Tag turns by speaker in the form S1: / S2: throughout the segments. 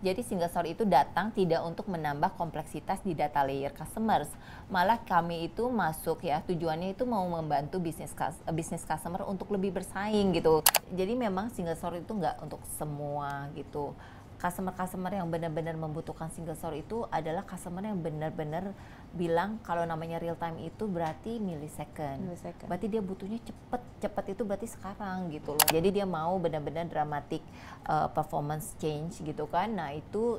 S1: Jadi single store itu datang tidak untuk menambah kompleksitas di data layer customers, malah kami itu masuk ya tujuannya itu mau membantu bisnis customer untuk lebih bersaing gitu. Jadi memang single store itu nggak untuk semua gitu. Customer yang benar-benar membutuhkan single store itu adalah customer yang benar-benar bilang kalau namanya real time itu berarti millisecond. Berarti dia butuhnya cepet itu berarti sekarang gitu loh. Jadi dia mau benar-benar dramatic performance change gitu kan. Nah itu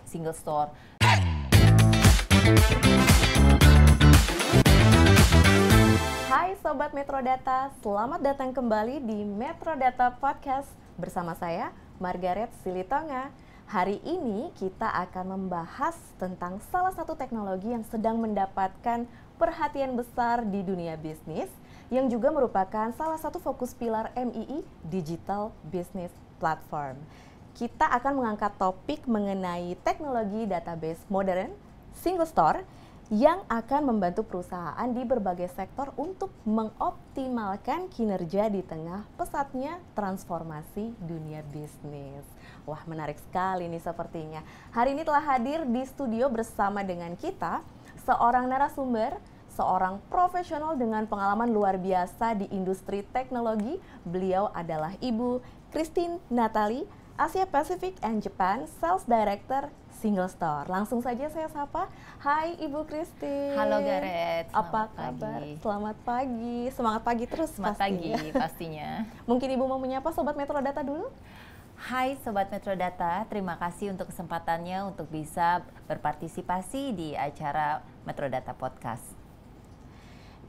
S1: single store.
S2: Hai Sobat Metrodata, selamat datang kembali di Metrodata Podcast bersama saya, Margaret Silitonga. Hari ini kita akan membahas tentang salah satu teknologi yang sedang mendapatkan perhatian besar di dunia bisnis, yang juga merupakan salah satu fokus pilar MII, Digital Business Platform. Kita akan mengangkat topik mengenai teknologi database modern, single store, yang akan membantu perusahaan di berbagai sektor untuk mengoptimalkan kinerja di tengah pesatnya transformasi dunia bisnis. Wah, menarik sekali nih sepertinya. Hari ini telah hadir di studio bersama dengan kita seorang narasumber, seorang profesional dengan pengalaman luar biasa di industri teknologi. Beliau adalah Ibu Christine Natali, Asia Pacific and Japan Sales Director Single Store. Langsung saja saya sapa. Hai Ibu Christine.
S1: Halo Gareth.
S2: Apa kabar? Selamat pagi. Semangat pagi terus.
S1: Semangat pagi pastinya.
S2: Mungkin Ibu mau menyapa Sobat Metrodata dulu?
S1: Hai Sobat Metrodata, terima kasih untuk kesempatannya untuk bisa berpartisipasi di acara Metrodata Podcast.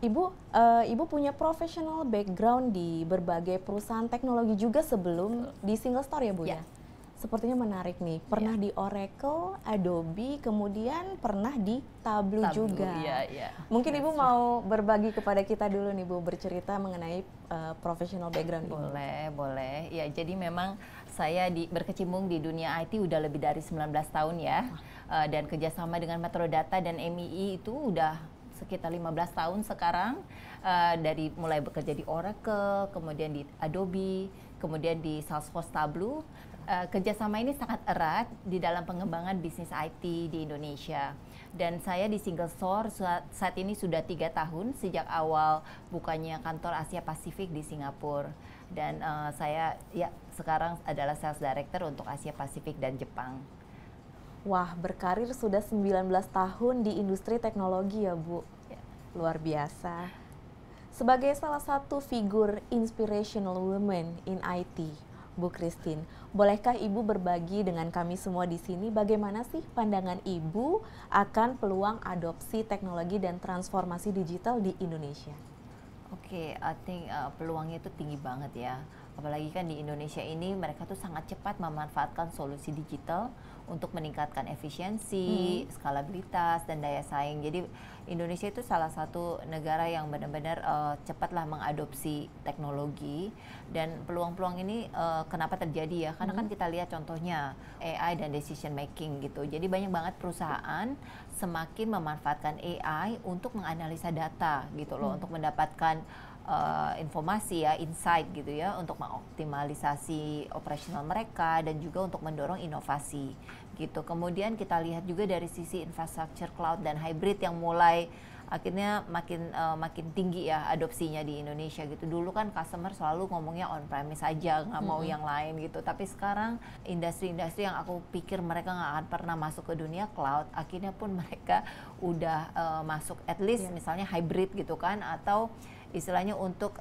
S2: Ibu punya professional background di berbagai perusahaan teknologi juga sebelum di Single Store ya Bu ya? Sepertinya menarik nih, pernah di Oracle, Adobe, kemudian pernah di Tableau juga. Mungkin Ibu mau berbagi kepada kita dulu nih Bu, bercerita mengenai professional background Ibu.
S1: Boleh. Ya, jadi memang saya berkecimpung di dunia IT udah lebih dari 19 tahun ya. Dan kerjasama dengan Metrodata dan MII itu udah sekitar 15 tahun sekarang. Dari mulai bekerja di Oracle, kemudian di Adobe, kemudian di Salesforce Tableau. Kerjasama ini sangat erat di dalam pengembangan bisnis IT di Indonesia. Dan saya di Single Store saat ini sudah 3 tahun sejak awal bukanya kantor Asia Pasifik di Singapura. Dan saya sekarang adalah Sales Director untuk Asia Pasifik dan Jepang.
S2: Wah, berkarir sudah 19 tahun di industri teknologi ya Bu. Luar biasa. Sebagai salah satu figur inspirational woman in IT, Bu Christine, bolehkah Ibu berbagi dengan kami semua di sini bagaimana sih pandangan Ibu akan peluang adopsi teknologi dan transformasi digital di Indonesia?
S1: Oke, I think peluangnya itu tinggi banget ya. Apalagi kan di Indonesia ini mereka tuh sangat cepat memanfaatkan solusi digital untuk meningkatkan efisiensi, skalabilitas, dan daya saing. Jadi Indonesia itu salah satu negara yang benar-benar cepatlah mengadopsi teknologi. Dan peluang-peluang ini kenapa terjadi ya? Karena kan kita lihat contohnya AI dan decision making gitu. Jadi banyak banget perusahaan semakin memanfaatkan AI untuk menganalisa data gitu loh, untuk mendapatkan informasi ya, insight gitu ya, untuk mengoptimalisasi operasional mereka dan juga untuk mendorong inovasi gitu. Kemudian kita lihat juga dari sisi infrastructure cloud dan hybrid yang mulai akhirnya makin tinggi ya adopsinya di Indonesia gitu. Dulu kan customer selalu ngomongnya on premise aja, nggak mau yang lain gitu. Tapi sekarang industri-industri yang aku pikir mereka nggak akan pernah masuk ke dunia cloud, akhirnya pun mereka udah masuk at least misalnya hybrid gitu kan, atau istilahnya untuk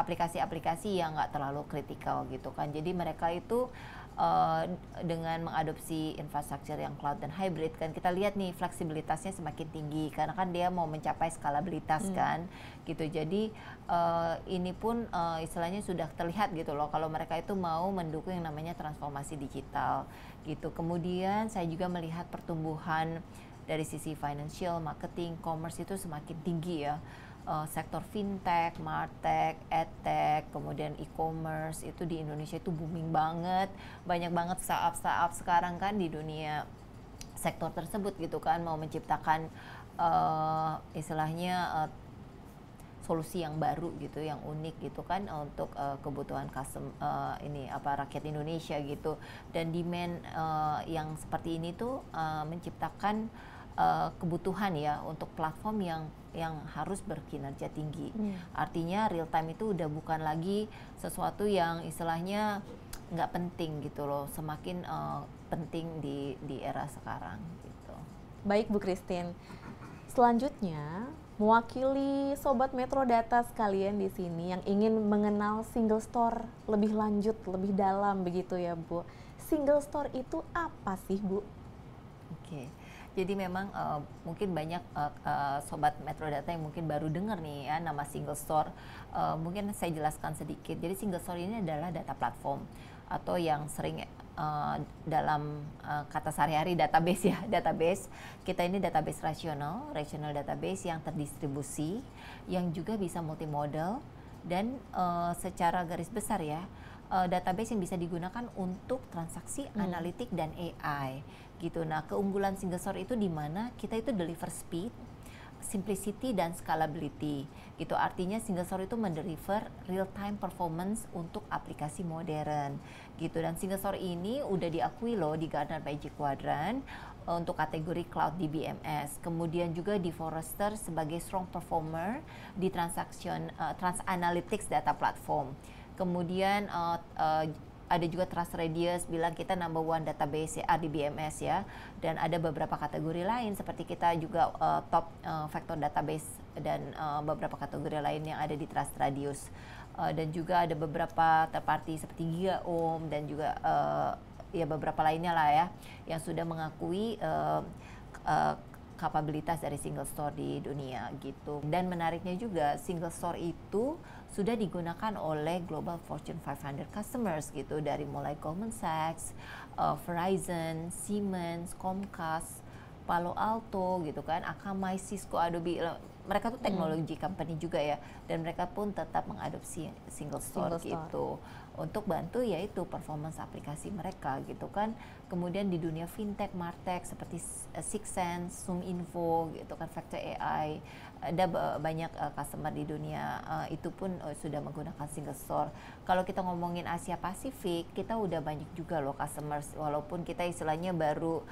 S1: aplikasi-aplikasi yang nggak terlalu kritikal gitu kan. Jadi mereka itu dengan mengadopsi infrastruktur yang cloud dan hybrid kan kita lihat nih fleksibilitasnya semakin tinggi karena kan dia mau mencapai skalabilitas kan gitu. Jadi ini pun istilahnya sudah terlihat gitu loh kalau mereka itu mau mendukung yang namanya transformasi digital gitu. Kemudian saya juga melihat pertumbuhan dari sisi financial, marketing, commerce itu semakin tinggi ya. Sektor fintech, martech, edtech, kemudian e-commerce itu di Indonesia itu booming banget. Banyak banget startup sekarang kan di dunia sektor tersebut gitu kan, mau menciptakan istilahnya solusi yang baru gitu, yang unik gitu kan untuk kebutuhan rakyat Indonesia gitu. Dan demand yang seperti ini tuh menciptakan kebutuhan ya untuk platform yang harus berkinerja tinggi. Artinya real time itu udah bukan lagi sesuatu yang istilahnya nggak penting gitu loh, semakin penting di era sekarang gitu.
S2: Baik Bu Christine, selanjutnya mewakili Sobat Metro Data sekalian di sini yang ingin mengenal single store lebih lanjut, lebih dalam begitu ya Bu. Single store itu apa sih Bu?
S1: Oke. Jadi memang mungkin banyak Sobat Metro Data yang mungkin baru dengar nih ya nama single store. Mungkin saya jelaskan sedikit. Jadi single store ini adalah data platform atau yang sering dalam kata sehari-hari database ya, database. Kita ini database rasional database yang terdistribusi, yang juga bisa multimodal dan secara garis besar ya, database yang bisa digunakan untuk transaksi, analitik dan AI gitu. Nah, keunggulan single store itu di mana kita itu deliver speed, simplicity dan scalability gitu. Artinya single store itu mendeliver real time performance untuk aplikasi modern gitu. Dan single store ini udah diakui loh di Gartner Magic Quadrant untuk kategori cloud DBMS. Kemudian juga di Forrester sebagai strong performer di trans analytics data platform. Kemudian ada juga Trust Radius bilang kita number one database ya, RDBMS ya, dan ada beberapa kategori lain seperti kita juga top factor database dan beberapa kategori lain yang ada di Trust Radius, dan juga ada beberapa third party seperti GigaOM dan juga ya beberapa lainnya lah ya yang sudah mengakui kapabilitas dari single store di dunia gitu. Dan menariknya juga single store itu sudah digunakan oleh Global Fortune 500 customers gitu, dari mulai Goldman Sachs, Verizon, Siemens, Comcast, Palo Alto gitu kan, Akamai, Cisco, Adobe. Mereka tuh teknologi company juga ya, dan mereka pun tetap mengadopsi single store gitu untuk bantu yaitu performance aplikasi mereka gitu kan. Kemudian di dunia fintech, martech seperti Sixsense, ZoomInfo gitu kan, Factor AI, ada banyak customer di dunia itu pun sudah menggunakan single store. Kalau kita ngomongin Asia Pasifik, kita udah banyak juga loh customers, walaupun kita istilahnya baru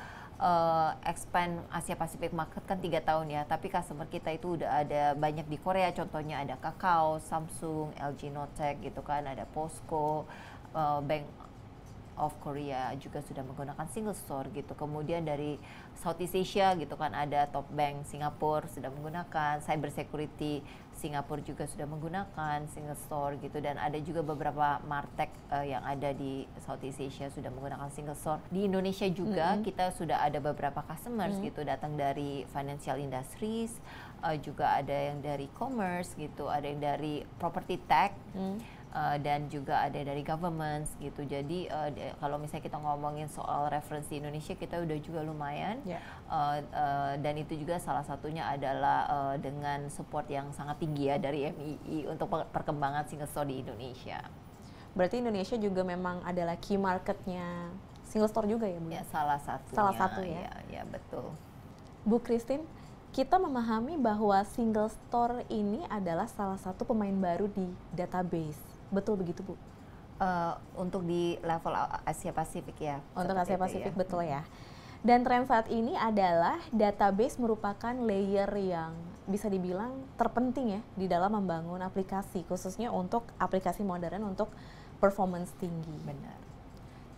S1: expand Asia Pasifik market kan 3 tahun ya, tapi customer kita itu udah ada banyak di Korea, contohnya ada Kakao, Samsung, LG Notech gitu kan, ada POSCO, Bank of Korea juga sudah menggunakan single store gitu. Kemudian dari Southeast Asia gitu kan, ada Top Bank Singapura sudah menggunakan, Cyber Security Singapura juga sudah menggunakan single store gitu, dan ada juga beberapa martech yang ada di Southeast Asia sudah menggunakan single store. Di Indonesia juga kita sudah ada beberapa customers gitu, datang dari financial industries, juga ada yang dari commerce gitu, ada yang dari property tech, dan juga ada dari governments gitu. Jadi kalau misalnya kita ngomongin soal reference di Indonesia, kita udah juga lumayan, dan itu juga salah satunya adalah dengan support yang sangat tinggi ya dari MII untuk perkembangan single store di Indonesia.
S2: Berarti Indonesia juga memang adalah key marketnya single store juga ya Bu?
S1: Ya, salah satunya.
S2: Salah satu ya?
S1: Ya, betul.
S2: Bu Christine, kita memahami bahwa single store ini adalah salah satu pemain baru di database. Betul begitu Bu?
S1: Untuk di level Asia Pasifik ya.
S2: Untuk Asia Pasifik ya. Betul ya. Dan tren saat ini adalah database merupakan layer yang bisa dibilang terpenting ya di dalam membangun aplikasi, khususnya untuk aplikasi modern untuk performance tinggi.
S1: Benar.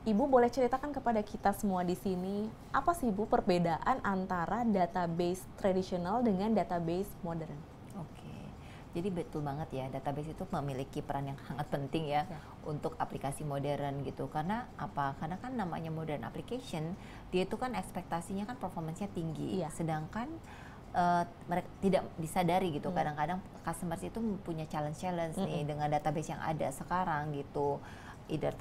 S2: Ibu boleh ceritakan kepada kita semua di sini, apa sih Bu perbedaan antara database tradisional dengan database modern?
S1: Jadi betul banget ya, database itu memiliki peran yang sangat penting ya untuk aplikasi modern gitu. Karena apa? Karena kan namanya modern application, dia itu kan ekspektasinya kan performance-nya tinggi. Sedangkan mereka tidak disadari gitu. Kadang-kadang customers itu punya challenge nih dengan database yang ada sekarang gitu. Either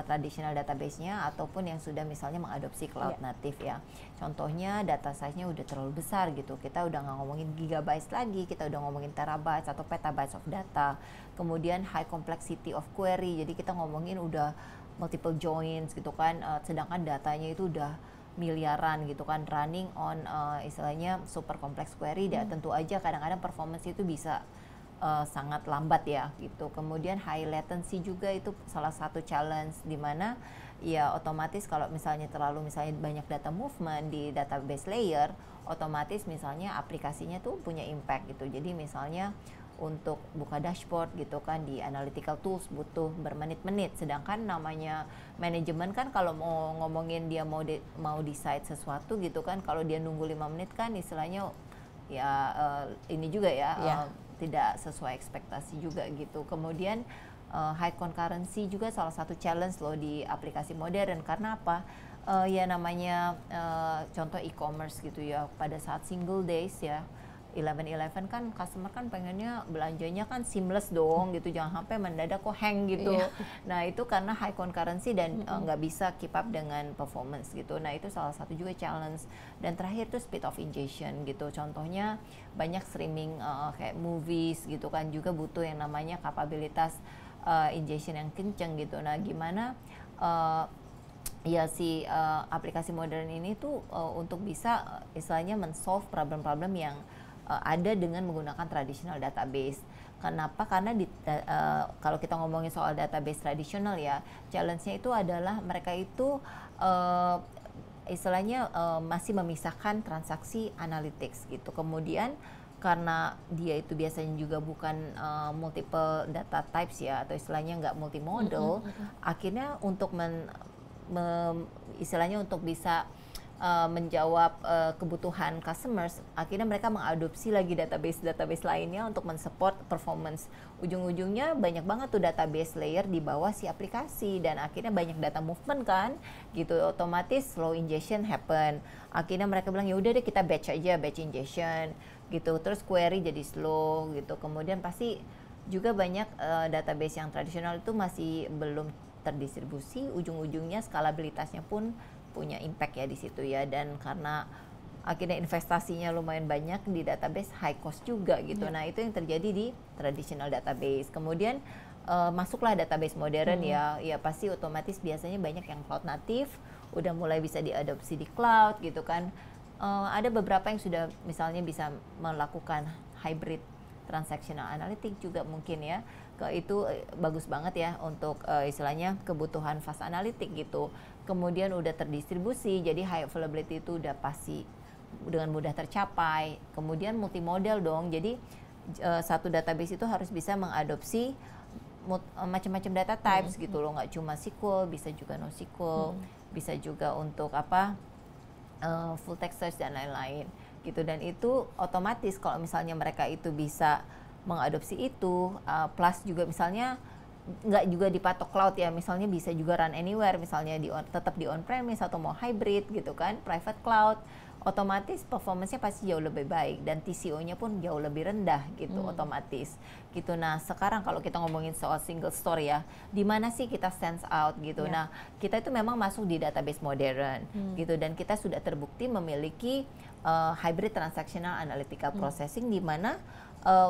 S1: traditional database-nya ataupun yang sudah misalnya mengadopsi cloud native ya. Contohnya data size-nya udah terlalu besar gitu. Kita udah nggak ngomongin gigabytes lagi, kita udah ngomongin terabytes atau petabytes of data. Kemudian high complexity of query. Jadi kita ngomongin udah multiple joins gitu kan. Sedangkan datanya itu udah miliaran gitu kan, running on istilahnya super complex query. Dan tentu aja kadang-kadang performance itu bisa sangat lambat ya gitu. Kemudian high latency juga itu salah satu challenge di mana ya otomatis kalau misalnya misalnya banyak data movement di database layer, otomatis misalnya aplikasinya tuh punya impact gitu. Jadi misalnya untuk buka dashboard gitu kan di analytical tools butuh bermenit-menit, sedangkan namanya manajemen kan kalau mau ngomongin dia mau decide sesuatu gitu kan, kalau dia nunggu 5 menit kan istilahnya ya ini juga ya tidak sesuai ekspektasi juga gitu. Kemudian high concurrency juga salah satu challenge loh di aplikasi modern, karena apa? Ya namanya contoh e-commerce gitu ya, pada saat single days ya 11.11 kan customer kan pengennya belanjanya kan seamless dong gitu, jangan sampai mendadak kok hang gitu. Nah itu karena high concurrency dan nggak bisa keep up dengan performance gitu. Nah itu salah satu juga challenge. Dan terakhir tuh speed of ingestion gitu, contohnya banyak streaming kayak movies gitu kan juga butuh yang namanya kapabilitas ingestion yang kenceng gitu. Nah gimana ya si aplikasi modern ini tuh untuk bisa istilahnya men-solve problem-problem yang ada dengan menggunakan traditional database. Kenapa? Karena kalau kita ngomongin soal database tradisional ya, challenge-nya itu adalah mereka itu istilahnya masih memisahkan transaksi analytics gitu. Kemudian karena dia itu biasanya juga bukan multiple data types ya, atau istilahnya nggak multimodal, akhirnya untuk istilahnya untuk bisa menjawab kebutuhan customers, akhirnya mereka mengadopsi lagi database lainnya untuk mensupport performance. Ujung-ujungnya banyak banget tuh database layer di bawah si aplikasi, dan akhirnya banyak data movement kan gitu, otomatis slow ingestion happen. Akhirnya mereka bilang ya udah deh kita batch ingestion gitu, terus query jadi slow gitu. Kemudian pasti juga banyak database yang tradisional itu masih belum terdistribusi, ujung-ujungnya skalabilitasnya pun punya impact ya di situ ya, dan karena akhirnya investasinya lumayan banyak di database, high cost juga gitu. Nah itu yang terjadi di traditional database. Kemudian masuklah database modern ya pasti otomatis biasanya banyak yang cloud native, udah mulai bisa diadopsi di cloud gitu kan. Ada beberapa yang sudah misalnya bisa melakukan hybrid transactional analytic juga mungkin ya. Itu bagus banget ya untuk istilahnya kebutuhan fast analytic gitu. Kemudian udah terdistribusi, jadi high availability itu udah pasti dengan mudah tercapai. Kemudian multimodal dong, jadi satu database itu harus bisa mengadopsi macam-macam data types gitu loh, nggak cuma SQL, bisa juga NoSQL, bisa juga untuk full text search dan lain-lain gitu. Dan itu otomatis kalau misalnya mereka itu bisa mengadopsi itu, plus juga misalnya nggak juga dipatok cloud ya, misalnya bisa juga run anywhere, misalnya tetap di on-premise atau mau hybrid gitu kan, private cloud, otomatis performance-nya pasti jauh lebih baik dan TCO-nya pun jauh lebih rendah gitu otomatis gitu. Nah sekarang kalau kita ngomongin soal single store ya, di mana sih kita stands out gitu. Nah kita itu memang masuk di database modern gitu, dan kita sudah terbukti memiliki hybrid transactional analytical processing, di mana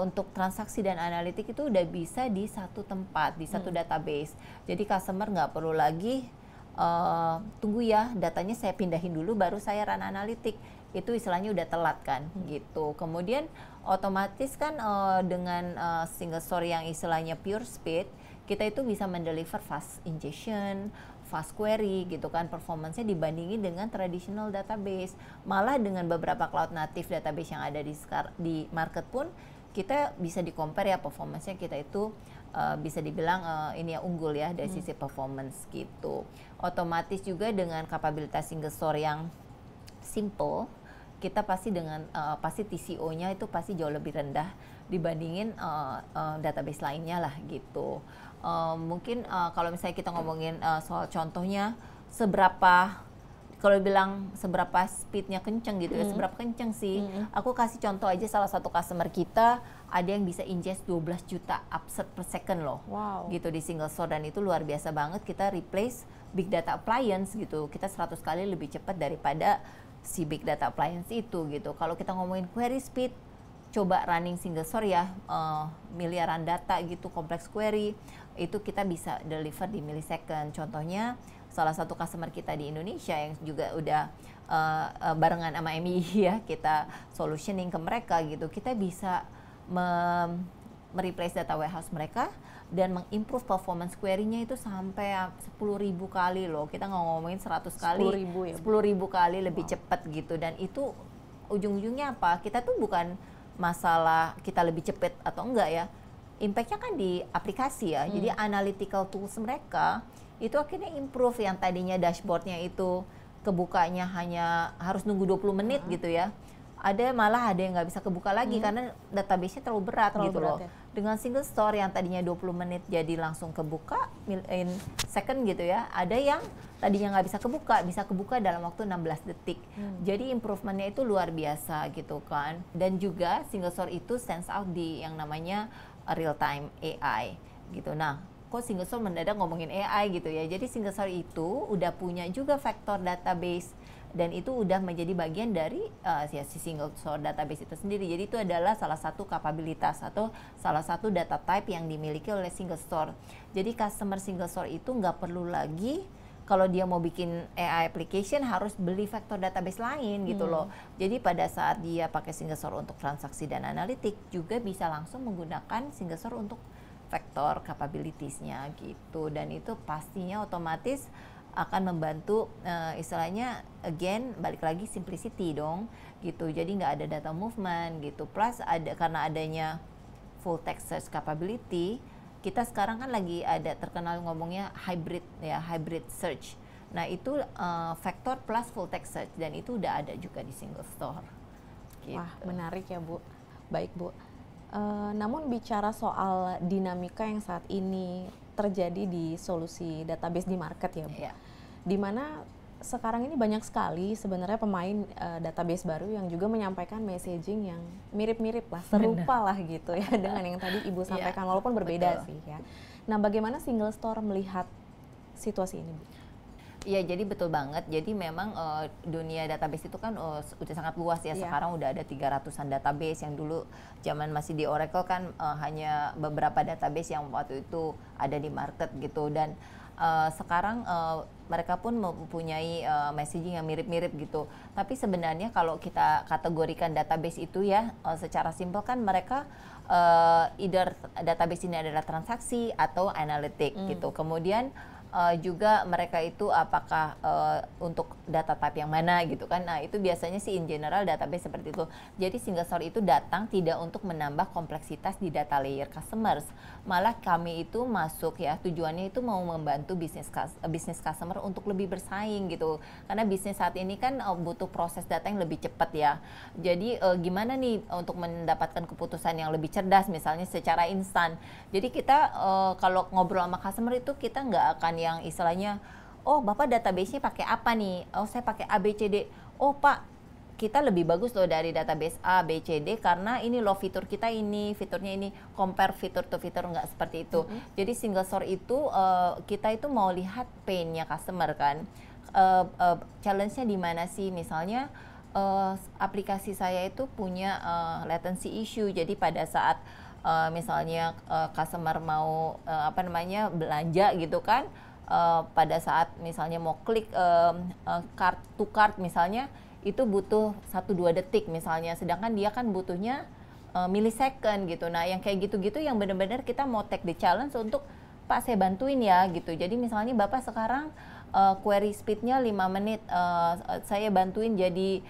S1: untuk transaksi dan analitik itu udah bisa di satu tempat, di satu database. Jadi customer nggak perlu lagi tunggu ya datanya saya pindahin dulu baru saya run analitik, itu istilahnya udah telat kan gitu. Kemudian otomatis kan dengan single store yang istilahnya pure speed, kita itu bisa mendeliver fast ingestion, fast query gitu kan, performance-nya dibandingin dengan traditional database. Malah dengan beberapa cloud native database yang ada di market pun kita bisa di-compare ya, performance-nya kita itu bisa dibilang ini ya unggul ya dari sisi performance gitu. Otomatis juga dengan kapabilitas single store yang simple, kita pasti dengan pasti TCO-nya itu pasti jauh lebih rendah dibandingin database lainnya lah gitu. Mungkin kalau misalnya kita ngomongin soal contohnya, kalau bilang seberapa speednya kenceng gitu ya, seberapa kenceng sih. Aku kasih contoh aja, salah satu customer kita ada yang bisa ingest 12 juta upset per second loh.
S2: Wow.
S1: Gitu di single store, dan itu luar biasa banget. Kita replace big data appliance gitu, kita 100 kali lebih cepat daripada si big data appliance itu gitu. Kalau kita ngomongin query speed, coba running single store ya, miliaran data gitu, complex query, itu kita bisa deliver di millisecond. Contohnya salah satu customer kita di Indonesia yang juga udah barengan sama MI ya, kita solutioning ke mereka gitu, kita bisa mereplace data warehouse mereka dan mengimprove performance query-nya itu sampai 10.000 kali loh. Kita nggak ngomongin 100 kali,
S2: 10.000 ya,
S1: 10.000 kali lebih cepat gitu. Dan itu ujung-ujungnya apa? Kita tuh bukan masalah kita lebih cepat atau enggak ya. Impact-nya kan di aplikasi ya. Jadi analytical tools mereka itu akhirnya improve, yang tadinya dashboard-nya itu kebukanya hanya harus nunggu 20 menit gitu ya. Malah ada yang nggak bisa kebuka lagi karena database-nya terlalu berat gitu loh.
S2: Ya.
S1: Dengan single store yang tadinya 20 menit jadi langsung kebuka in second gitu ya. Ada yang tadinya nggak bisa kebuka dalam waktu 16 detik. Jadi improvementnya itu luar biasa gitu kan. Dan juga single store itu stands out di yang namanya real time AI gitu. Nah, kok single store mendadak ngomongin AI gitu ya. Jadi single store itu udah punya juga vektor database dan itu udah menjadi bagian dari si single store database itu sendiri. Jadi itu adalah salah satu kapabilitas atau salah satu data type yang dimiliki oleh single store. Jadi customer single store itu nggak perlu lagi kalau dia mau bikin AI application harus beli vektor database lain gitu loh. Jadi pada saat dia pakai single store untuk transaksi dan analitik juga bisa langsung menggunakan single store untuk vektor capabilities-nya gitu. Dan itu pastinya otomatis akan membantu istilahnya again balik lagi simplicity dong gitu. Jadi nggak ada data movement gitu. Plus karena adanya full text search capability, kita sekarang kan lagi ada terkenal ngomongnya hybrid search. Nah itu vector plus full text search dan itu udah ada juga di single store. Gitu.
S2: Wah, menarik ya Bu. Baik Bu. Namun bicara soal dinamika yang saat ini terjadi di solusi database di market ya Bu.
S1: Yeah.
S2: Dimana sekarang ini banyak sekali sebenarnya pemain database baru yang juga menyampaikan messaging yang mirip-mirip lah, serupa lah gitu ya dengan yang tadi Ibu sampaikan, walaupun berbeda sih ya. Nah, bagaimana single store melihat situasi ini Bu?
S1: Iya, jadi betul banget. Jadi memang dunia database itu kan udah sangat luas ya. Sekarang udah ada 300-an database, yang dulu zaman masih di Oracle kan hanya beberapa database yang waktu itu ada di market gitu. Dan sekarang mereka pun mempunyai messaging yang mirip-mirip gitu. Tapi sebenarnya kalau kita kategorikan database itu ya secara simpel kan mereka either database ini adalah transaksi atau analitik gitu. Kemudian juga mereka itu apakah untuk data type yang mana gitu kan. Nah itu biasanya sih in general database seperti itu. Jadi single store itu datang tidak untuk menambah kompleksitas di data layer customers, malah kami itu masuk ya tujuannya itu mau membantu bisnis customer untuk lebih bersaing gitu. Karena bisnis saat ini kan butuh proses data yang lebih cepat ya. Jadi gimana nih untuk mendapatkan keputusan yang lebih cerdas misalnya secara instan. Jadi kita kalau ngobrol sama customer itu kita nggak akan yang istilahnya, oh Bapak database-nya pakai apa nih? Oh saya pakai ABCD. Oh Pak, kita lebih bagus loh dari database A, B, C, D karena ini loh fitur kita ini, fiturnya ini, compare fitur to fitur, nggak seperti itu. Jadi single store itu kita itu mau lihat pain-nya customer kan. Challenge-nya di mana sih? Misalnya aplikasi saya itu punya latency issue. Jadi pada saat misalnya customer mau belanja gitu kan, pada saat misalnya mau klik card to card misalnya itu butuh 1-2 detik misalnya, sedangkan dia kan butuhnya millisecond gitu. Nah yang kayak gitu-gitu yang benar-benar kita mau take the challenge untuk Pak saya bantuin ya gitu. Jadi misalnya Bapak sekarang query speednya 5 menit, saya bantuin jadi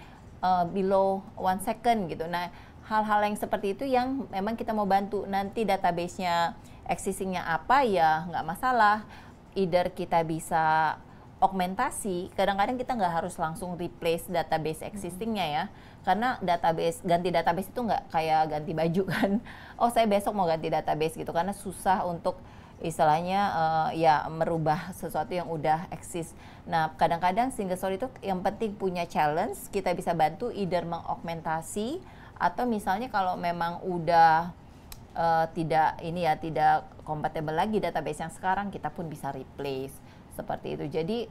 S1: below 1 second gitu. Nah hal-hal yang seperti itu yang memang kita mau bantu. Nanti database-nya existing-nya apa ya nggak masalah. Either kita bisa augmentasi, kadang-kadang kita nggak harus langsung replace database existing-nya ya. Karena ganti database itu nggak kayak ganti baju kan. Oh saya besok mau ganti database gitu, karena susah untuk istilahnya ya merubah sesuatu yang udah eksis. Nah kadang-kadang single store itu yang penting punya challenge, kita bisa bantu either mengaugmentasi atau misalnya kalau memang udah tidak kompatibel lagi database yang sekarang, kita pun bisa replace seperti itu. Jadi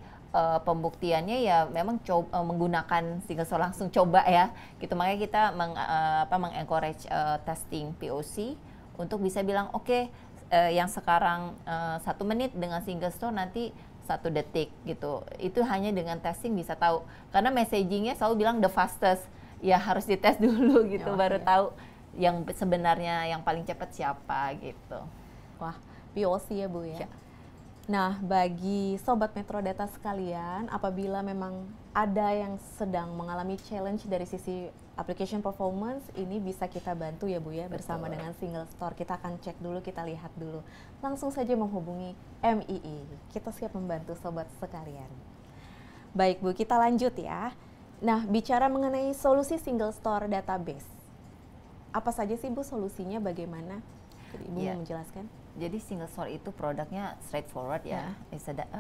S1: pembuktiannya ya memang menggunakan single store langsung coba ya gitu. Makanya kita mengencourage testing POC untuk bisa bilang oke, yang sekarang 1 menit dengan single store nanti 1 detik gitu. Itu hanya dengan testing bisa tahu, karena messagingnya selalu bilang the fastest ya, harus dites dulu gitu baru tahu yang sebenarnya yang paling cepat siapa gitu.
S2: Wah, POC ya Bu ya.
S1: Ya.
S2: Nah, bagi Sobat Metro Data sekalian, apabila memang ada yang sedang mengalami challenge dari sisi application performance, ini bisa kita bantu ya Bu ya, bersama
S1: Betul.
S2: dengan Single Store. Kita akan cek dulu, kita lihat dulu. Langsung saja menghubungi MII. Kita siap membantu Sobat sekalian. Baik Bu, kita lanjut ya. Nah, bicara mengenai solusi Single Store Database. Apa saja sih Bu solusinya, bagaimana? Jadi Ibu
S1: Ya.
S2: mau menjelaskan?
S1: Jadi single store itu produknya straightforward ya,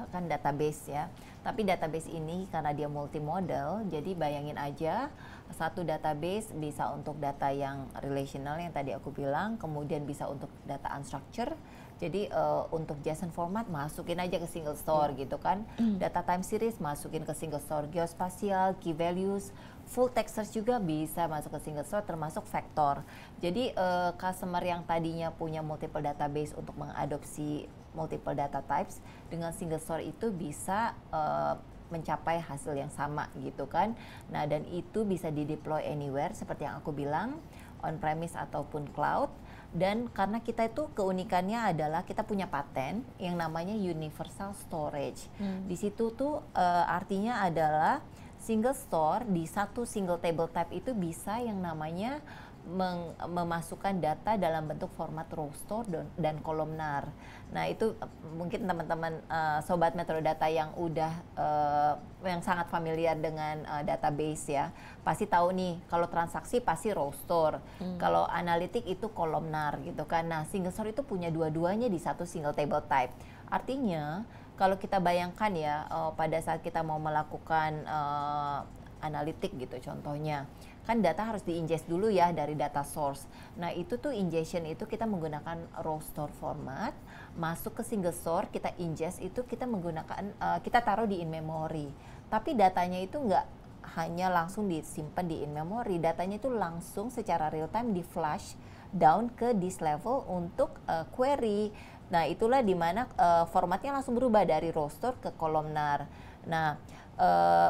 S1: kan database ya. Tapi database ini karena dia multimodal, jadi bayangin aja satu database bisa untuk data yang relational yang tadi aku bilang, kemudian bisa untuk data unstructured. Jadi untuk JSON format masukin aja ke single store gitu kan. Data time series masukin ke single store, geospatial, key values, full text search juga bisa masuk ke single store termasuk vektor. Jadi customer yang tadinya punya multiple database untuk mengadopsi multiple data types dengan single store itu bisa mencapai hasil yang sama gitu kan. Nah, dan itu bisa di-deploy anywhere seperti yang aku bilang, on-premise ataupun cloud. Dan karena kita itu keunikannya adalah kita punya paten yang namanya universal storage. Di situ tuh artinya adalah single store di satu single table type itu bisa yang namanya memasukkan data dalam bentuk format row store dan kolomnar. Nah itu mungkin teman-teman sobat Metrodata yang udah yang sangat familiar dengan database ya pasti tahu nih kalau transaksi pasti row store, kalau analitik itu kolomnar gitu kan. Nah single store itu punya dua-duanya di satu single table type. Artinya kalau kita bayangkan ya pada saat kita mau melakukan analitik gitu contohnya, kan data harus di-ingest dulu ya dari data source. Nah itu tuh ingestion itu kita menggunakan row store format, masuk ke single store, kita ingest itu kita menggunakan, kita taruh di in-memory. Tapi datanya itu nggak hanya langsung disimpan di in-memory, datanya itu langsung secara real-time di-flash down ke disk level untuk query. Nah itulah dimana formatnya langsung berubah dari row store ke kolomnar. Nah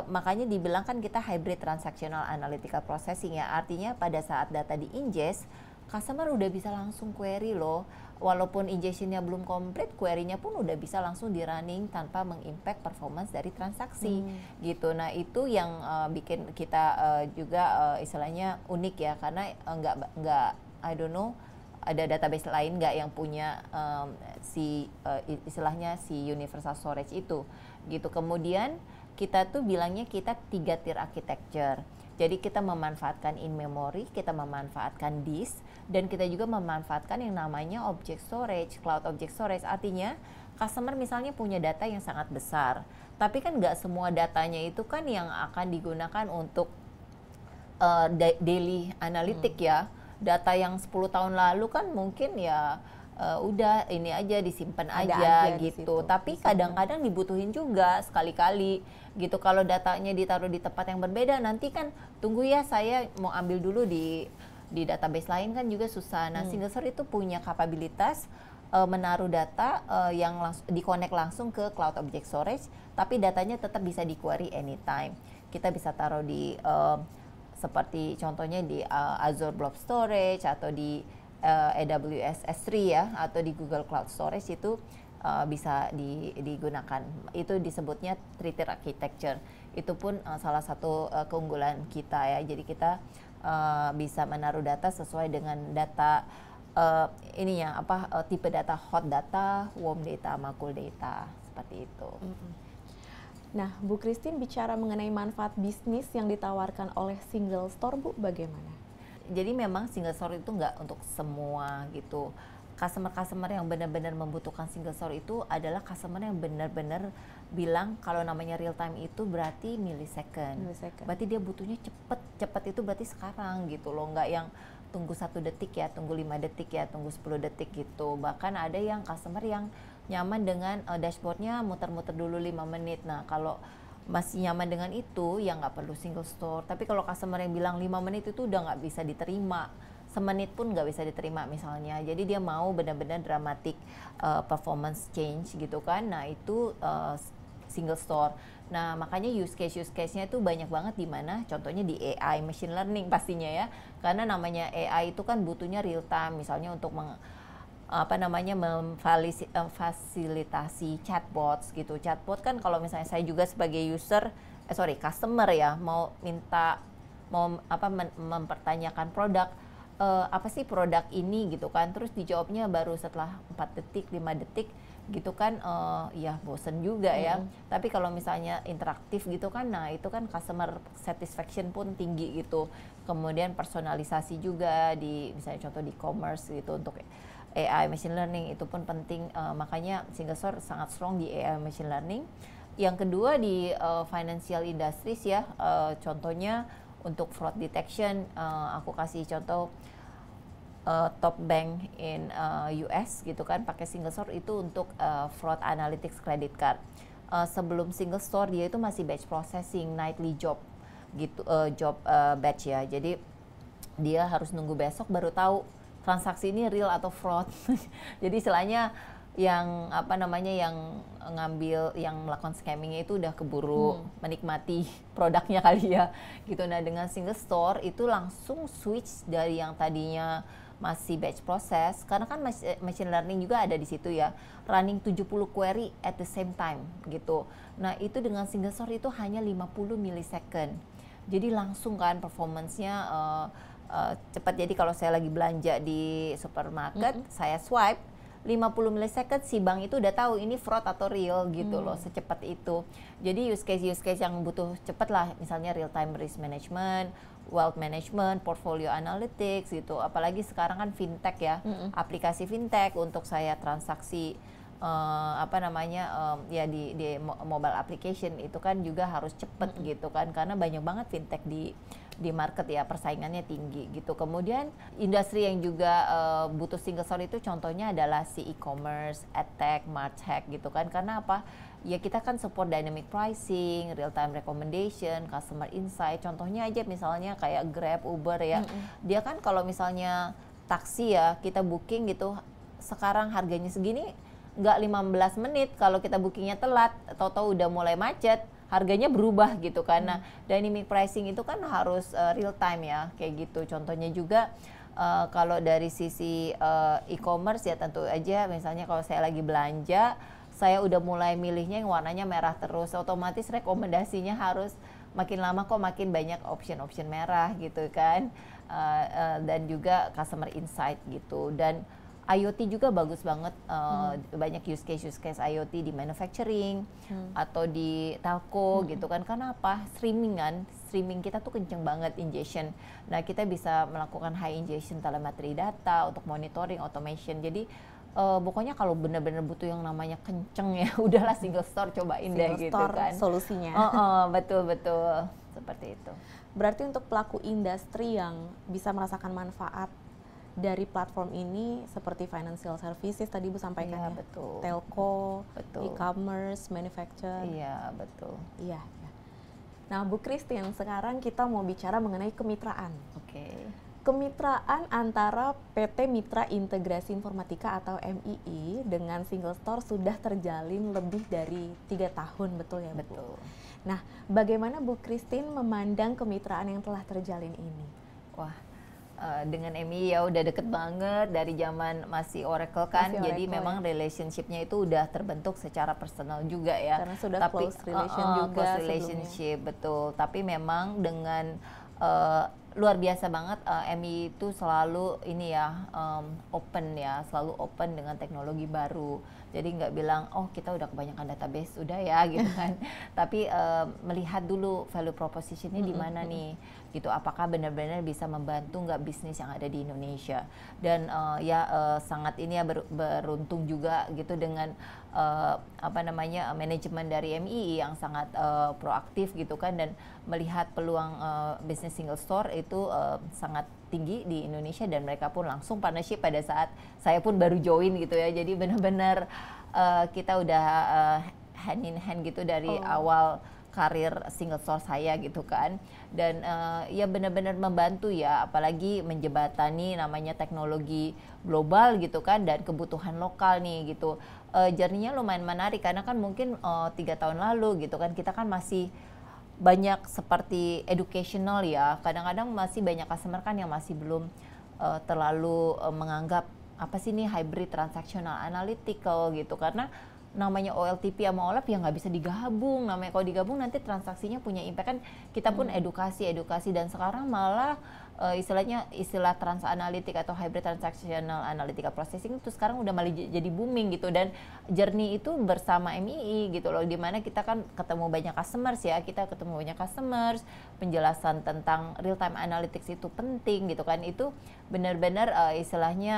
S1: makanya dibilang kan kita hybrid transactional analytical processing ya, artinya pada saat data di-ingest, customer udah bisa langsung query loh, walaupun ingestionnya belum komplit, query-nya pun udah bisa langsung di-running tanpa mengimpact performance dari transaksi gitu. Nah itu yang bikin kita juga istilahnya unik ya, karena nggak I don't know ada database lain nggak yang punya istilahnya si universal storage itu gitu. Kemudian kita tuh bilangnya kita 3 tier architecture. Jadi kita memanfaatkan in memory, kita memanfaatkan disk, dan kita juga memanfaatkan yang namanya object storage, cloud object storage. Artinya customer misalnya punya data yang sangat besar, tapi kan nggak semua datanya itu kan yang akan digunakan untuk daily analytic ya. Data yang 10 tahun lalu kan mungkin ya udah ini aja disimpan aja gitu. Tapi kadang-kadang dibutuhin juga sekali-kali gitu. Kalau datanya ditaruh di tempat yang berbeda, nanti kan tunggu ya saya mau ambil dulu di database lain kan juga susah. Nah, single store itu punya kapabilitas menaruh data yang di-connect langsung ke cloud object storage, tapi datanya tetap bisa di-query anytime. Kita bisa taruh di seperti contohnya di Azure Blob Storage atau di AWS S3 ya, atau di Google Cloud Storage itu bisa digunakan. Itu disebutnya 3-tier architecture. Itu pun salah satu keunggulan kita ya. Jadi kita bisa menaruh data sesuai dengan data tipe data, hot data, warm data, sama cool data, seperti itu.
S2: Nah, Bu Christine bicara mengenai manfaat bisnis yang ditawarkan oleh single store, Bu, bagaimana?
S1: Jadi memang single store itu nggak untuk semua gitu. Customer yang benar-benar membutuhkan single store itu adalah customer yang benar-benar bilang kalau namanya real time itu berarti millisecond. Berarti dia butuhnya cepet itu berarti sekarang gitu loh, nggak yang tunggu 1 detik ya, tunggu 5 detik ya, tunggu 10 detik gitu. Bahkan ada yang customer yang nyaman dengan dashboardnya muter-muter dulu 5 menit. Nah kalau masih nyaman dengan itu, ya nggak perlu single store. Tapi kalau customer yang bilang 5 menit itu udah nggak bisa diterima, semenit pun nggak bisa diterima misalnya. Jadi dia mau benar-benar dramatic performance change gitu kan. Nah itu single store. Nah, makanya use case-nya itu banyak banget di mana contohnya di AI, machine learning pastinya ya. Karena namanya AI itu kan butuhnya real time, misalnya untuk memfasilitasi chatbots gitu. Chatbot kan kalau misalnya saya juga sebagai customer ya, mempertanyakan produk, apa sih produk ini gitu kan, terus dijawabnya baru setelah 4 detik, 5 detik gitu kan, ya bosen juga ya. Tapi kalau misalnya interaktif gitu kan, nah itu kan customer satisfaction pun tinggi gitu. Kemudian personalisasi juga misalnya contoh di e-commerce gitu, untuk AI machine learning itu pun penting, makanya Single Store sangat strong di AI machine learning. Yang kedua di financial industries ya, contohnya untuk fraud detection, aku kasih contoh top bank in US gitu kan pakai Single Store itu untuk fraud analytics credit card. Sebelum Single Store dia itu masih batch processing, nightly job gitu, batch ya. Jadi dia harus nunggu besok baru tahu transaksi ini real atau fraud. Jadi istilahnya yang melakukan scammingnya itu udah keburu menikmati produknya kali ya gitu. Nah, dengan Single Store itu langsung switch dari yang tadinya masih batch process, karena kan machine learning juga ada di situ ya, running 70 query at the same time gitu. Nah, itu dengan Single Store itu hanya 50 millisecond. Jadi langsung kan performance-nya cepat. Jadi kalau saya lagi belanja di supermarket, saya swipe 50 millisecond, si bank itu udah tahu ini fraud atau real gitu loh, secepat itu. Jadi use case yang butuh cepat lah, misalnya real time risk management, wealth management, portfolio analytics gitu. Apalagi sekarang kan fintech ya, aplikasi fintech untuk saya transaksi ya di mobile application itu kan juga harus cepet gitu kan, karena banyak banget fintech di market ya, persaingannya tinggi gitu. Kemudian industri yang juga butuh Single Store itu contohnya adalah si e-commerce, edtech, martech gitu kan. Karena apa? Ya kita kan support dynamic pricing, real time recommendation, customer insight. Contohnya aja misalnya kayak Grab, Uber ya. Dia kan kalau misalnya taksi ya, kita booking gitu, sekarang harganya segini, nggak 15 menit. Kalau kita bookingnya telat, tahu-tahu udah mulai macet, harganya berubah gitu kan. Nah, dynamic pricing itu kan harus real time ya, kayak gitu. Contohnya juga kalau dari sisi e-commerce ya, tentu aja misalnya kalau saya lagi belanja, saya udah mulai milihnya yang warnanya merah terus, otomatis rekomendasinya harus makin lama kok makin banyak option merah gitu kan. Dan juga customer insight gitu. Dan IoT juga bagus banget, banyak use case IoT di manufacturing atau di telco gitu kan. Karena apa? Streaming kita tuh kenceng banget ingestion. Nah, kita bisa melakukan high ingestion telemetry data untuk monitoring, automation. Jadi pokoknya kalau benar-benar butuh yang namanya kenceng ya, udahlah Single Store cobain deh gitu kan.
S2: Solusinya.
S1: Betul seperti itu.
S2: Berarti untuk pelaku industri yang bisa merasakan manfaat dari platform ini seperti financial services tadi Bu sampaikan ya,
S1: betul.
S2: Telco, e-commerce, manufacture.
S1: Iya, betul.
S2: Iya. Nah, Bu Christine, sekarang kita mau bicara mengenai kemitraan.
S1: Oke.
S2: Kemitraan antara PT Mitra Integrasi Informatika atau MII dengan Single Store sudah terjalin lebih dari 3 tahun, betul ya Bu?
S1: Betul.
S2: Nah, bagaimana Bu Christine memandang kemitraan yang telah terjalin ini?
S1: Wah, dengan MII ya udah deket banget dari zaman masih Oracle kan, jadi memang relationship-nya itu udah terbentuk secara personal juga ya.
S2: Karena sudah close relation juga
S1: close relationship, betul. Tapi memang dengan luar biasa banget, MII itu selalu ini ya, open ya, selalu open dengan teknologi baru. Jadi nggak bilang, oh kita udah kebanyakan database, udah ya gitu kan. Tapi melihat dulu value proposition-nya di mana nih, gitu. Apakah benar-benar bisa membantu nggak bisnis yang ada di Indonesia. Dan sangat ini ya beruntung juga gitu dengan manajemen dari MII yang sangat proaktif gitu kan, dan melihat peluang bisnis Single Store itu sangat tinggi di Indonesia, dan mereka pun langsung partnership pada saat saya pun baru join gitu ya. Jadi benar-benar kita udah hand in hand gitu dari awal karir Single Store saya gitu kan. Dan ya benar-benar membantu ya, apalagi menjembatani namanya teknologi global gitu kan dan kebutuhan lokal nih gitu. journey-nya lumayan menarik karena kan mungkin 3 tahun lalu gitu kan kita kan masih banyak seperti educational ya, kadang-kadang masih banyak customer kan yang masih belum terlalu menganggap apa sih ini hybrid transactional analytical gitu, karena namanya OLTP sama OLAP ya nggak bisa digabung, namanya kalau digabung nanti transaksinya punya impact kan, kita pun edukasi dan sekarang malah istilah transanalytic atau hybrid transactional analytical processing itu sekarang udah malah jadi booming gitu, dan journey itu bersama MII gitu loh, dimana kita kan ketemu banyak customers ya, penjelasan tentang real time analytics itu penting gitu kan, itu benar-benar istilahnya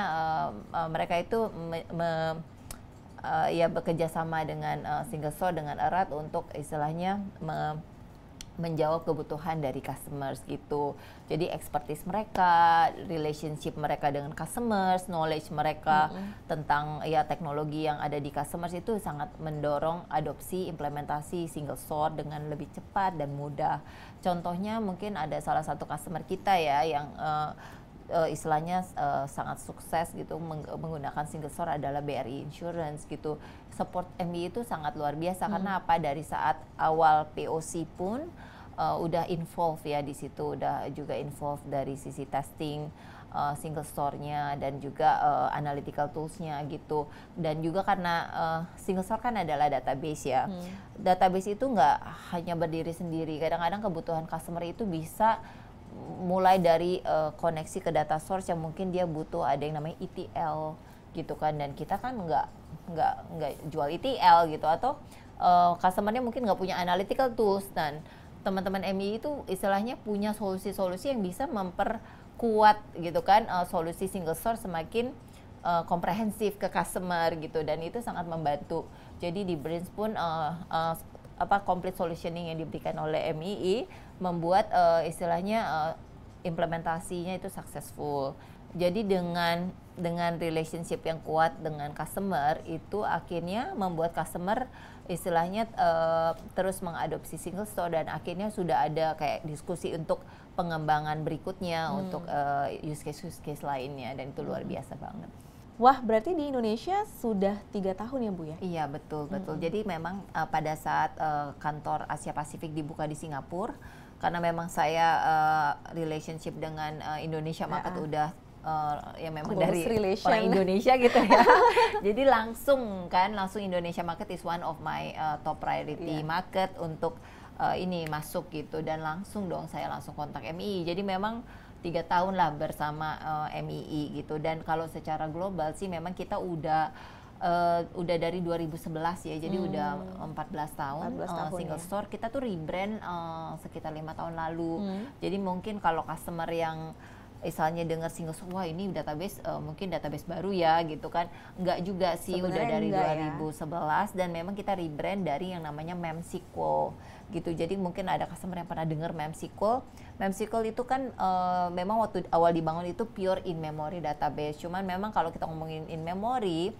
S1: mereka itu ya bekerja sama dengan single store dengan erat untuk istilahnya menjawab kebutuhan dari customers gitu. Jadi expertise mereka, relationship mereka dengan customers, knowledge mereka tentang ya teknologi yang ada di customers itu sangat mendorong adopsi implementasi single store dengan lebih cepat dan mudah. Contohnya mungkin ada salah satu customer kita ya yang istilahnya sangat sukses gitu menggunakan single store adalah BRI Insurance gitu. Support MI itu sangat luar biasa karena apa, dari saat awal POC pun udah involve ya di situ, udah juga involve dari sisi testing single store-nya dan juga analytical tools-nya gitu. Dan juga karena single store kan adalah database ya. Database itu nggak hanya berdiri sendiri. Kadang-kadang kebutuhan customer itu bisa mulai dari koneksi ke data source yang mungkin dia butuh ada yang namanya ETL gitu kan, dan kita kan nggak jual ETL gitu, atau customernya mungkin nggak punya analytical tools, dan teman-teman MI itu istilahnya punya solusi-solusi yang bisa memperkuat gitu kan solusi single source semakin komprehensif ke customer gitu, dan itu sangat membantu. Jadi di Brains pun complete solutioning yang diberikan oleh MII membuat istilahnya implementasinya itu successful. Jadi dengan relationship yang kuat dengan customer itu akhirnya membuat customer istilahnya terus mengadopsi single store, dan akhirnya sudah ada kayak diskusi untuk pengembangan berikutnya untuk use case lainnya, dan itu luar biasa banget.
S2: Wah, berarti di Indonesia sudah 3 tahun ya Bu ya?
S1: Iya, betul. Jadi memang pada saat kantor Asia Pasifik dibuka di Singapura, karena memang saya relationship dengan Indonesia market udah ya memang dari orang Indonesia gitu ya. Jadi langsung Indonesia market is one of my top priority market untuk ini masuk gitu, dan langsung saya langsung kontak MII. Jadi memang 3 tahun lah bersama MII gitu, dan kalau secara global sih memang kita udah dari 2011 ya, jadi udah 14 tahun single store. Kita tuh rebrand sekitar 5 tahun lalu. Jadi mungkin kalau customer yang misalnya dengar single store, wah ini database mungkin database baru ya gitu kan, enggak juga sih. Sebenarnya udah dari 2011 dan memang kita rebrand dari yang namanya MemSQL gitu. Jadi mungkin ada customer yang pernah dengar MemSQL. MemSQL itu kan memang waktu awal dibangun itu pure in memory database. Cuman memang kalau kita ngomongin in memory,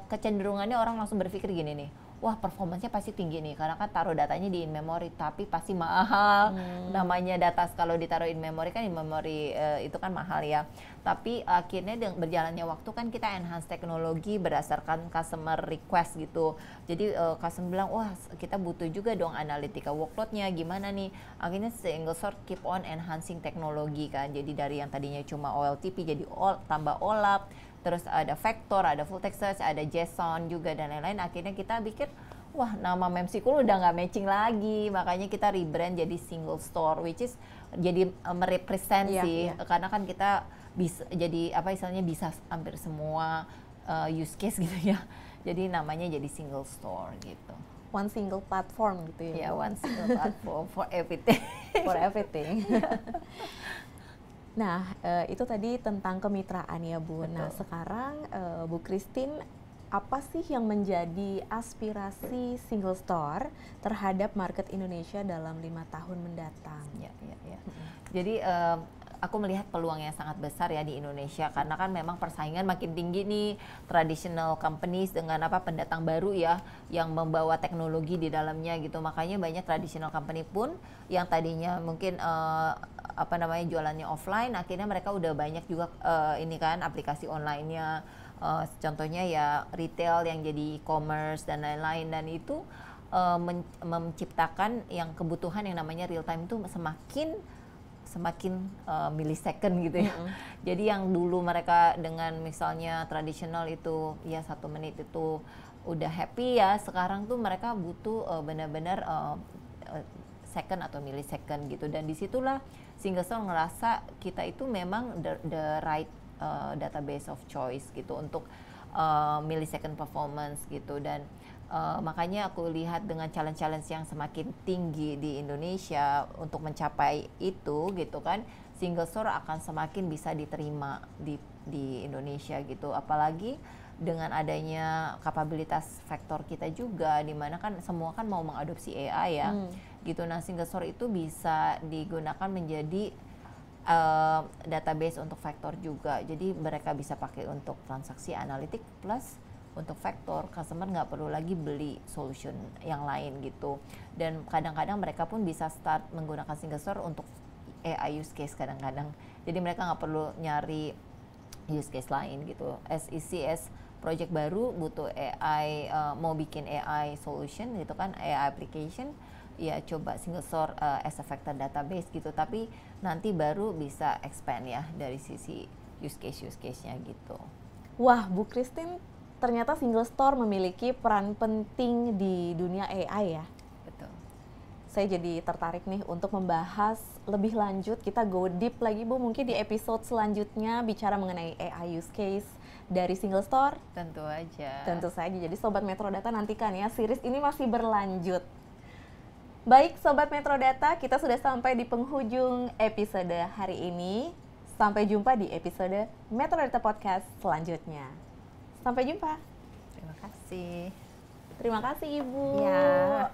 S1: kecenderungannya orang langsung berpikir gini nih, wah performanya pasti tinggi nih karena kan taruh datanya di in memory, tapi pasti mahal. Namanya data kalau ditaruh in memory kan, in memory itu kan mahal ya. Tapi akhirnya berjalannya waktu kan kita enhance teknologi berdasarkan customer request gitu. Jadi customer bilang, wah kita butuh juga dong analytica workload-nya gimana nih. Akhirnya single source keep on enhancing teknologi kan. Jadi dari yang tadinya cuma OLTP jadi tambah OLAP, terus ada vector, ada full text search, ada JSON juga dan lain-lain. Akhirnya kita pikir, wah nama MemSQL udah nggak matching lagi, makanya kita rebrand jadi single store, which is jadi merepresent sih, karena kan kita bisa jadi apa istilahnya bisa hampir semua use case gitu ya. Jadi namanya jadi single store gitu.
S2: One single platform gitu ya.
S1: Ya, one single platform for everything.
S2: For everything. Nah, itu tadi tentang kemitraan ya Bu. Betul. Nah, sekarang Bu Christine, apa sih yang menjadi aspirasi single store terhadap market Indonesia dalam 5 tahun mendatang?
S1: Ya. Jadi aku melihat peluang yang sangat besar ya di Indonesia, karena kan memang persaingan makin tinggi nih, traditional companies dengan pendatang baru ya yang membawa teknologi di dalamnya gitu. Makanya banyak traditional company pun yang tadinya mungkin jualannya offline, akhirnya mereka udah banyak juga ini kan aplikasi online-nya, Contohnya ya retail yang jadi e-commerce dan lain-lain, dan itu menciptakan yang kebutuhan yang namanya real time itu semakin millisecond gitu ya. Jadi yang dulu mereka dengan misalnya tradisional itu ya 1 menit itu udah happy ya, sekarang tuh mereka butuh benar-benar second atau millisecond gitu. Dan disitulah Single Store ngerasa kita itu memang the right database of choice gitu untuk millisecond performance gitu. Dan makanya aku lihat dengan challenge-challenge yang semakin tinggi di Indonesia untuk mencapai itu gitu kan, Single Store akan semakin bisa diterima di Indonesia gitu. Apalagi dengan adanya kapabilitas Vector kita juga, di mana kan semua kan mau mengadopsi AI ya gitu. Nah, Single Store itu bisa digunakan menjadi database untuk Vector juga. Jadi mereka bisa pakai untuk transaksi analitik plus untuk Vector, customer nggak perlu lagi beli solution yang lain gitu. Dan kadang-kadang mereka pun bisa start menggunakan Single Store untuk AI use case kadang-kadang. Jadi mereka nggak perlu nyari use case lain gitu. SECS project baru butuh AI, mau bikin AI solution gitu kan, AI application, ya coba Single Store as a Vector database gitu. Tapi nanti baru bisa expand ya dari sisi use case-nya gitu.
S2: Wah, Bu Christine, ternyata Single Store memiliki peran penting di dunia AI ya.
S1: Betul.
S2: Saya jadi tertarik nih untuk membahas lebih lanjut. Kita go deep lagi Bu, mungkin di episode selanjutnya bicara mengenai AI use case dari Single Store.
S1: Tentu aja.
S2: Tentu saja. Jadi Sobat Metrodata nantikan ya, series ini masih berlanjut. Baik Sobat Metrodata, kita sudah sampai di penghujung episode hari ini. Sampai jumpa di episode Metrodata Podcast selanjutnya. Sampai jumpa.
S1: Terima kasih.
S2: Terima kasih Ibu.
S1: Ya.